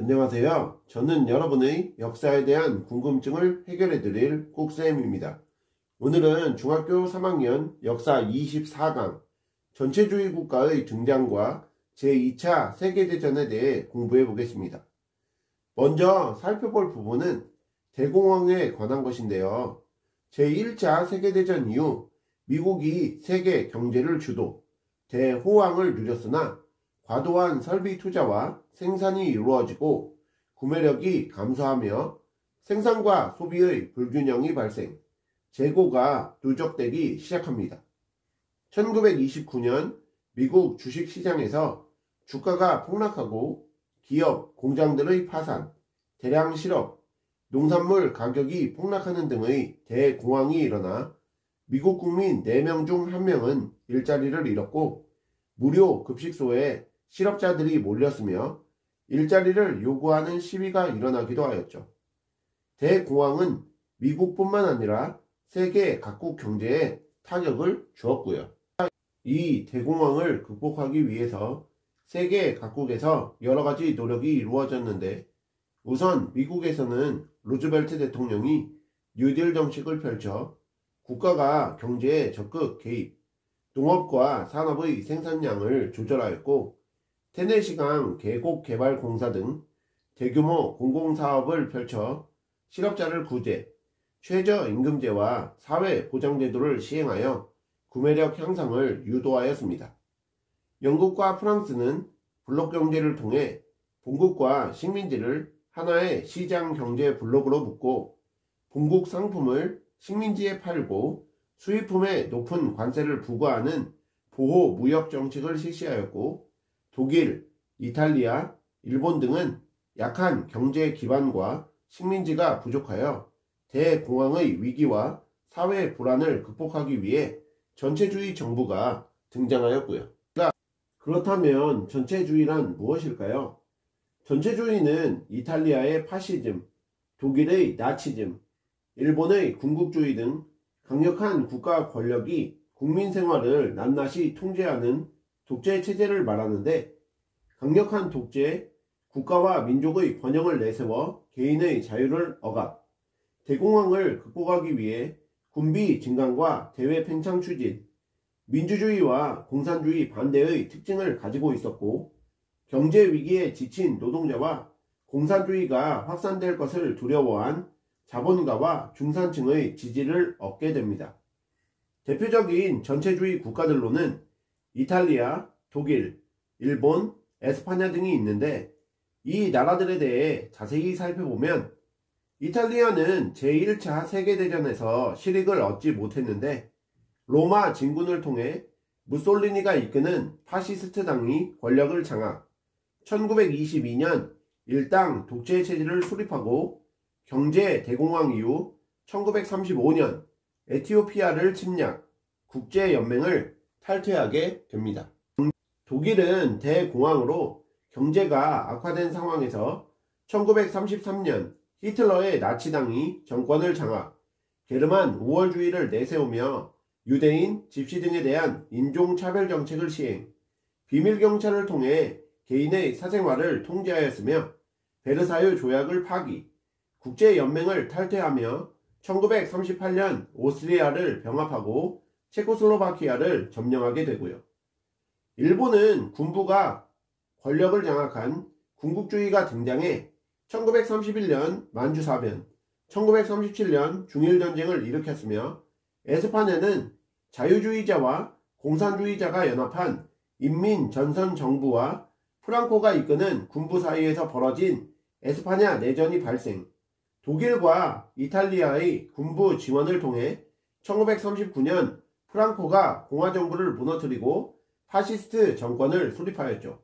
안녕하세요. 저는 여러분의 역사에 대한 궁금증을 해결해 드릴 꾹쌤입니다. 오늘은 중학교 3학년 역사 24강 전체주의 국가의 등장과 제2차 세계대전에 대해 공부해 보겠습니다. 먼저 살펴볼 부분은 대공황에 관한 것인데요. 제1차 세계대전 이후 미국이 세계 경제를 주도, 대호황을 누렸으나 과도한 설비 투자와 생산이 이루어지고 구매력이 감소하며 생산과 소비의 불균형이 발생, 재고가 누적되기 시작합니다. 1929년 미국 주식시장에서 주가가 폭락하고 기업, 공장들의 파산, 대량 실업, 농산물 가격이 폭락하는 등의 대공황이 일어나 미국 국민 4명 중 1명은 일자리를 잃었고 무료 급식소에 실업자들이 몰렸으며 일자리를 요구하는 시위가 일어나기도 하였죠. 대공황은 미국뿐만 아니라 세계 각국 경제에 타격을 주었고요. 이 대공황을 극복하기 위해서 세계 각국에서 여러가지 노력이 이루어졌는데 우선 미국에서는 루즈벨트 대통령이 뉴딜 정책을 펼쳐 국가가 경제에 적극 개입, 농업과 산업의 생산량을 조절하였고 테네시강 계곡개발공사 등 대규모 공공사업을 펼쳐 실업자를 구제, 최저임금제와 사회보장제도를 시행하여 구매력 향상을 유도하였습니다. 영국과 프랑스는 블록경제를 통해 본국과 식민지를 하나의 시장경제 블록으로 묶고 본국 상품을 식민지에 팔고 수입품에 높은 관세를 부과하는 보호무역정책을 실시하였고 독일, 이탈리아, 일본 등은 약한 경제 기반과 식민지가 부족하여 대공황의 위기와 사회 불안을 극복하기 위해 전체주의 정부가 등장하였고요. 그렇다면 전체주의란 무엇일까요? 전체주의는 이탈리아의 파시즘, 독일의 나치즘, 일본의 군국주의 등 강력한 국가 권력이 국민 생활을 낱낱이 통제하는 독재 체제를 말하는데 강력한 독재, 국가와 민족의 번영을 내세워 개인의 자유를 억압, 대공황을 극복하기 위해 군비 증강과 대외 팽창 추진, 민주주의와 공산주의 반대의 특징을 가지고 있었고 경제 위기에 지친 노동자와 공산주의가 확산될 것을 두려워한 자본가와 중산층의 지지를 얻게 됩니다. 대표적인 전체주의 국가들로는 이탈리아, 독일, 일본, 에스파냐 등이 있는데 이 나라들에 대해 자세히 살펴보면 이탈리아는 제1차 세계대전에서 실익을 얻지 못했는데 로마 진군을 통해 무솔리니가 이끄는 파시스트 당이 권력을 장악, 1922년 일당 독재 체제를 수립하고 경제 대공황 이후 1935년 에티오피아를 침략, 국제연맹을 탈퇴하게 됩니다. 독일은 대공황으로 경제가 악화된 상황에서 1933년 히틀러의 나치당이 정권을 장악, 게르만 우월주의를 내세우며 유대인, 집시 등에 대한 인종차별 정책을 시행, 비밀경찰을 통해 개인의 사생활을 통제하였으며 베르사유 조약을 파기, 국제연맹을 탈퇴하며 1938년 오스트리아를 병합하고 체코슬로바키아를 점령하게 되고요. 일본은 군부가 권력을 장악한 군국주의가 등장해 1931년 만주사변, 1937년 중일전쟁을 일으켰으며 에스파냐는 자유주의자와 공산주의자가 연합한 인민전선정부와 프랑코가 이끄는 군부 사이에서 벌어진 에스파냐 내전이 발생, 독일과 이탈리아의 군부 지원을 통해 1939년 프랑코가 공화정부를 무너뜨리고 파시스트 정권을 수립하였죠.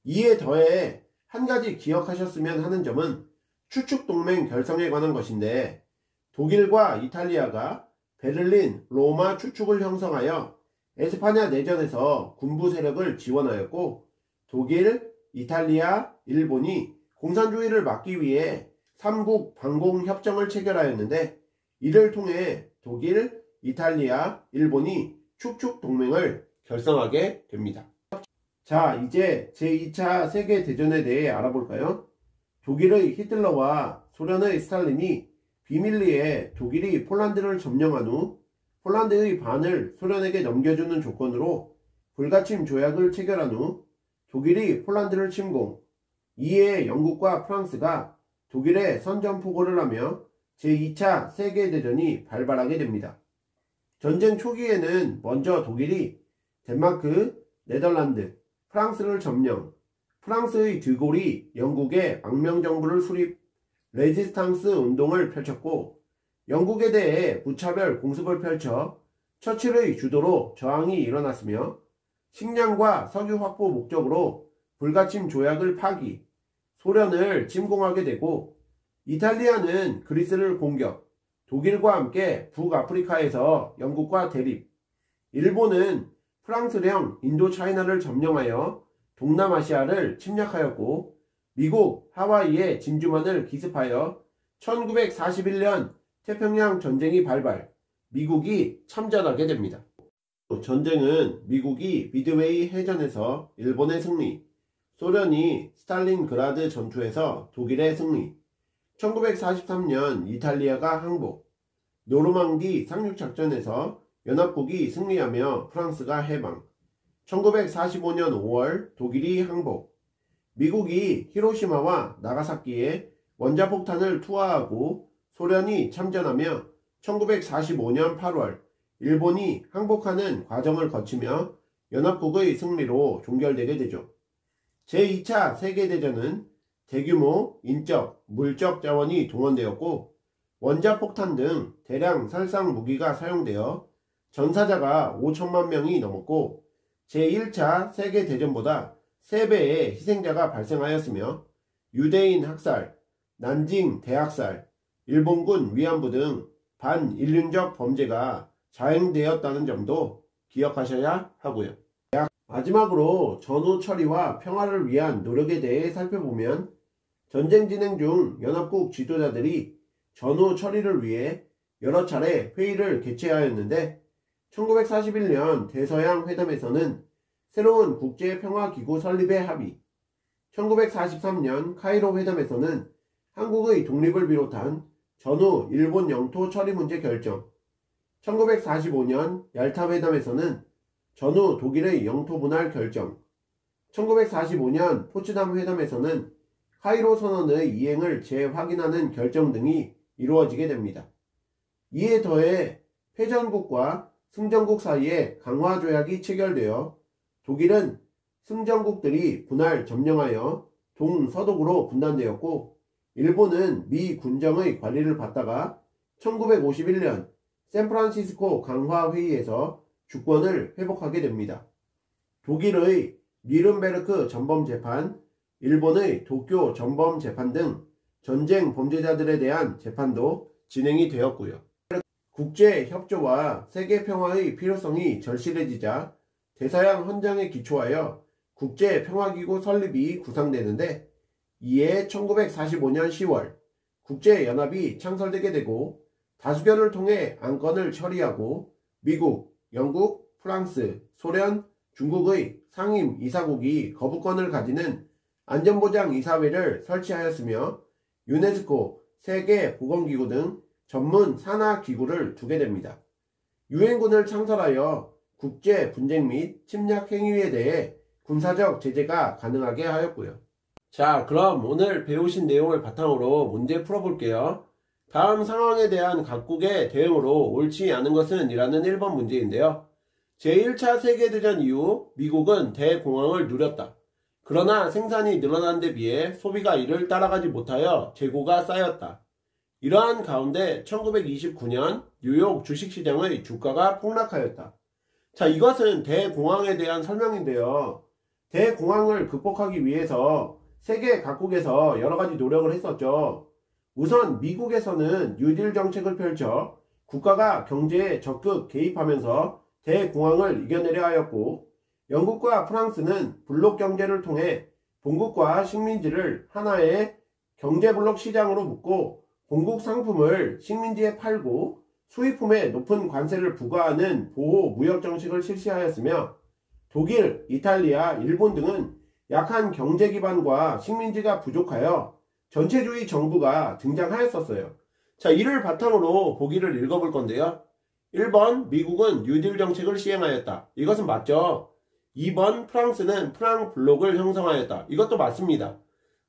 이에 더해 한 가지 기억하셨으면 하는 점은 추축동맹 결성에 관한 것인데 독일과 이탈리아가 베를린, 로마 추축을 형성하여 에스파냐 내전에서 군부 세력을 지원하였고 독일, 이탈리아, 일본이 공산주의를 막기 위해 삼국 방공협정을 체결하였는데 이를 통해 독일, 이탈리아, 일본이 축축동맹을 결성하게 됩니다. 자, 이제 제2차 세계대전에 대해 알아볼까요? 독일의 히틀러와 소련의 스탈린이 비밀리에 독일이 폴란드를 점령한 후 폴란드의 반을 소련에게 넘겨주는 조건으로 불가침 조약을 체결한 후 독일이 폴란드를 침공, 이에 영국과 프랑스가 독일에 선전포고를 하며 제2차 세계대전이 발발하게 됩니다. 전쟁 초기에는 먼저 독일이 덴마크, 네덜란드, 프랑스를 점령, 프랑스의 드골이 영국의 망명정부를 수립, 레지스탕스 운동을 펼쳤고 영국에 대해 무차별 공습을 펼쳐 처칠의 주도로 저항이 일어났으며 식량과 석유 확보 목적으로 불가침 조약을 파기, 소련을 침공하게 되고 이탈리아는 그리스를 공격, 독일과 함께 북아프리카에서 영국과 대립, 일본은 프랑스령 인도차이나를 점령하여 동남아시아를 침략하였고 미국 하와이의 진주만을 기습하여 1941년 태평양 전쟁이 발발, 미국이 참전하게 됩니다. 전쟁은 미국이 미드웨이 해전에서 일본의 승리, 소련이 스탈린그라드 전투에서 독일의 승리, 1943년 이탈리아가 항복, 노르망디 상륙작전에서 연합국이 승리하며 프랑스가 해방, 1945년 5월 독일이 항복, 미국이 히로시마와 나가사키에 원자폭탄을 투하하고 소련이 참전하며 1945년 8월 일본이 항복하는 과정을 거치며 연합국의 승리로 종결되게 되죠. 제2차 세계대전은 대규모 인적, 물적 자원이 동원되었고 원자폭탄 등 대량 살상 무기가 사용되어 전사자가 5천만 명이 넘었고 제1차 세계대전보다 3배의 희생자가 발생하였으며 유대인 학살, 난징 대학살, 일본군 위안부 등 반인륜적 범죄가 자행되었다는 점도 기억하셔야 하고요. 마지막으로 전후 처리와 평화를 위한 노력에 대해 살펴보면 전쟁 진행 중 연합국 지도자들이 전후 처리를 위해 여러 차례 회의를 개최하였는데 1941년 대서양 회담에서는 새로운 국제평화기구 설립에 합의, 1943년 카이로 회담에서는 한국의 독립을 비롯한 전후 일본 영토 처리 문제 결정, 1945년 얄타 회담에서는 전후 독일의 영토 분할 결정, 1945년 포츠담 회담에서는 카이로 선언의 이행을 재확인하는 결정 등이 이루어지게 됩니다. 이에 더해 패전국과 승전국 사이에 강화 조약이 체결되어 독일은 승전국들이 분할 점령하여 동서독으로 분단되었고 일본은 미 군정의 관리를 받다가 1951년 샌프란시스코 강화 회의에서 주권을 회복하게 됩니다. 독일의 뉘른베르크 전범재판, 일본의 도쿄 전범재판 등 전쟁 범죄자들에 대한 재판도 진행이 되었고요. 국제협조와 세계평화의 필요성이 절실해지자 대서양 헌장에 기초하여 국제평화기구 설립이 구상되는데 이에 1945년 10월 국제연합이 창설되게 되고 다수결을 통해 안건을 처리하고 미국, 영국, 프랑스, 소련, 중국의 상임 이사국이 거부권을 가지는 안전보장이사회를 설치하였으며 유네스코, 세계보건기구 등 전문 산하기구를 두게 됩니다. 유엔군을 창설하여 국제 분쟁 및 침략 행위에 대해 군사적 제재가 가능하게 하였고요. 자, 그럼 오늘 배우신 내용을 바탕으로 문제 풀어볼게요. 다음 상황에 대한 각국의 대응으로 옳지 않은 것은 이라는 1번 문제인데요. 제1차 세계대전 이후 미국은 대공황을 누렸다. 그러나 생산이 늘어난 데 비해 소비가 이를 따라가지 못하여 재고가 쌓였다. 이러한 가운데 1929년 뉴욕 주식시장의 주가가 폭락하였다. 자, 이것은 대공황에 대한 설명인데요. 대공황을 극복하기 위해서 세계 각국에서 여러가지 노력을 했었죠. 우선 미국에서는 뉴딜 정책을 펼쳐 국가가 경제에 적극 개입하면서 대공황을 이겨내려 하였고 영국과 프랑스는 블록 경제를 통해 본국과 식민지를 하나의 경제블록 시장으로 묶고 본국 상품을 식민지에 팔고 수입품에 높은 관세를 부과하는 보호 무역 정책을 실시하였으며 독일, 이탈리아, 일본 등은 약한 경제 기반과 식민지가 부족하여 전체주의 정부가 등장하였었어요. 자, 이를 바탕으로 보기를 읽어볼 건데요. 1번 미국은 뉴딜 정책을 시행하였다. 이것은 맞죠. 2번 프랑스는 프랑블록을 형성하였다. 이것도 맞습니다.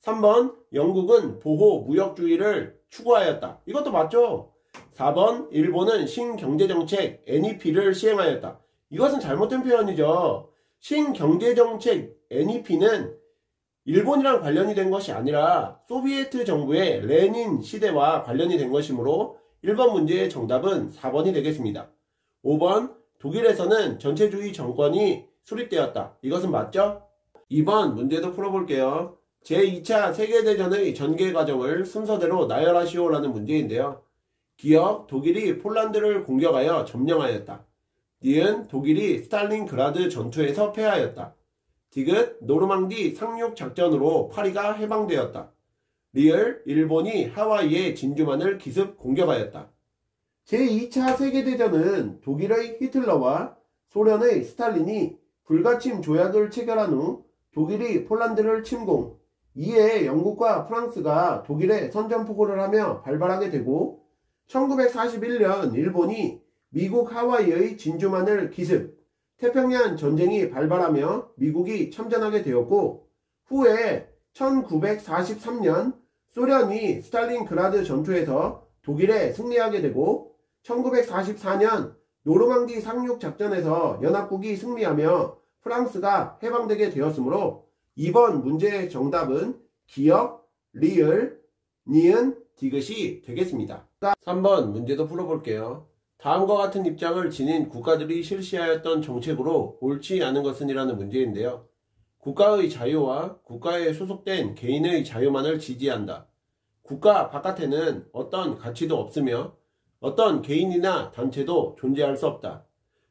3번 영국은 보호 무역주의를 추구하였다. 이것도 맞죠. 4번 일본은 신경제정책 NEP를 시행하였다. 이것은 잘못된 표현이죠. 신경제정책 NEP는 일본이랑 관련이 된 것이 아니라 소비에트 정부의 레닌 시대와 관련이 된 것이므로 1번 문제의 정답은 4번이 되겠습니다. 5번 독일에서는 전체주의 정권이 수립되었다. 이것은 맞죠? 2번 문제도 풀어볼게요. 제2차 세계대전의 전개 과정을 순서대로 나열하시오라는 문제인데요. 기억, 독일이 폴란드를 공격하여 점령하였다. 니은, 독일이 스탈린그라드 전투에서 패하였다. 디귿, 노르망디 상륙 작전으로 파리가 해방되었다. 리을, 일본이 하와이의 진주만을 기습 공격하였다. 제2차 세계대전은 독일의 히틀러와 소련의 스탈린이 불가침 조약을 체결한 후 독일이 폴란드를 침공, 이에 영국과 프랑스가 독일에 선전포고를 하며 발발하게 되고 1941년 일본이 미국 하와이의 진주만을 기습, 태평양 전쟁이 발발하며 미국이 참전하게 되었고 후에 1943년 소련이 스탈린그라드 전투에서 독일에 승리하게 되고 1944년 노르망디 상륙 작전에서 연합국이 승리하며 프랑스가 해방되게 되었으므로 2번 문제의 정답은 기역, 리을, 니은, 디귿이 되겠습니다. 3번 문제도 풀어볼게요. 다음과 같은 입장을 지닌 국가들이 실시하였던 정책으로 옳지 않은 것은 이라는 문제인데요. 국가의 자유와 국가에 소속된 개인의 자유만을 지지한다. 국가 바깥에는 어떤 가치도 없으며 어떤 개인이나 단체도 존재할 수 없다.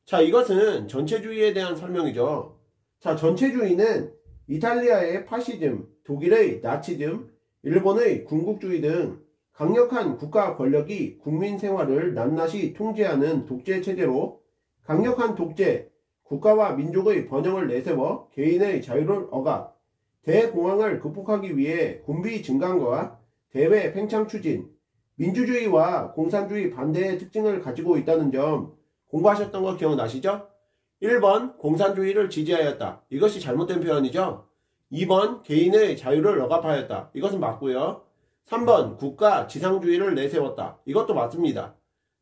자, 이것은 전체주의에 대한 설명이죠. 자, 전체주의는 이탈리아의 파시즘, 독일의 나치즘, 일본의 군국주의 등 강력한 국가 권력이 국민 생활을 낱낱이 통제하는 독재 체제로 강력한 독재, 국가와 민족의 번영을 내세워 개인의 자유를 억압, 대공황을 극복하기 위해 군비 증강과 대외 팽창 추진, 민주주의와 공산주의 반대의 특징을 가지고 있다는 점 공부하셨던 거 기억나시죠? 1번 공산주의를 지지하였다. 이것이 잘못된 표현이죠. 2번 개인의 자유를 억압하였다. 이것은 맞고요. 3번 국가 지상주의를 내세웠다. 이것도 맞습니다.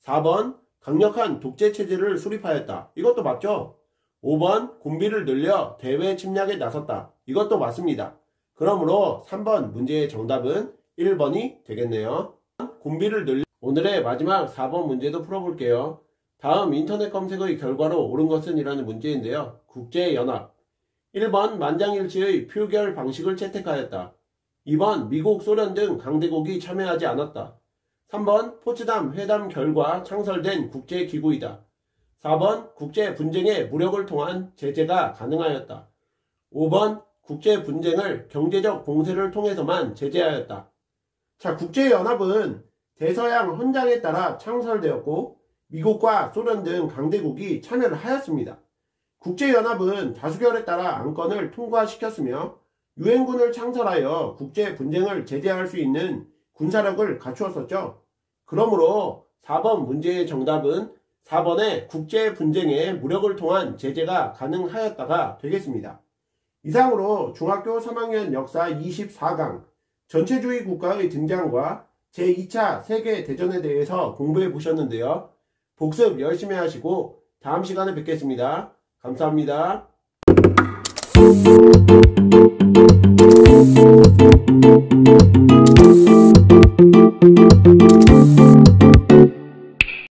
4번 강력한 독재체제를 수립하였다. 이것도 맞죠? 5번 군비를 늘려 대외 침략에 나섰다. 이것도 맞습니다. 그러므로 3번 문제의 정답은 1번이 되겠네요. 군비를 늘려 오늘의 마지막 4번 문제도 풀어볼게요. 다음 인터넷 검색의 결과로 옳은 것은 이라는 문제인데요. 국제연합 1번 만장일치의 표결 방식을 채택하였다. 2번 미국, 소련 등 강대국이 참여하지 않았다. 3번 포츠담 회담 결과 창설된 국제기구이다. 4번 국제분쟁의 무력을 통한 제재가 가능하였다. 5번 국제분쟁을 경제적 봉쇄를 통해서만 제재하였다. 자, 국제연합은 대서양 헌장에 따라 창설되었고 미국과 소련 등 강대국이 참여를 하였습니다. 국제연합은 다수결에 따라 안건을 통과시켰으며 유엔군을 창설하여 국제분쟁을 제재할 수 있는 군사력을 갖추었었죠. 그러므로 4번 문제의 정답은 4번의 국제분쟁의 무력을 통한 제재가 가능하였다가 되겠습니다. 이상으로 중학교 3학년 역사 24강 전체주의 국가의 등장과 제2차 세계대전에 대해서 공부해 보셨는데요. 복습 열심히 하시고 다음 시간에 뵙겠습니다. 감사합니다.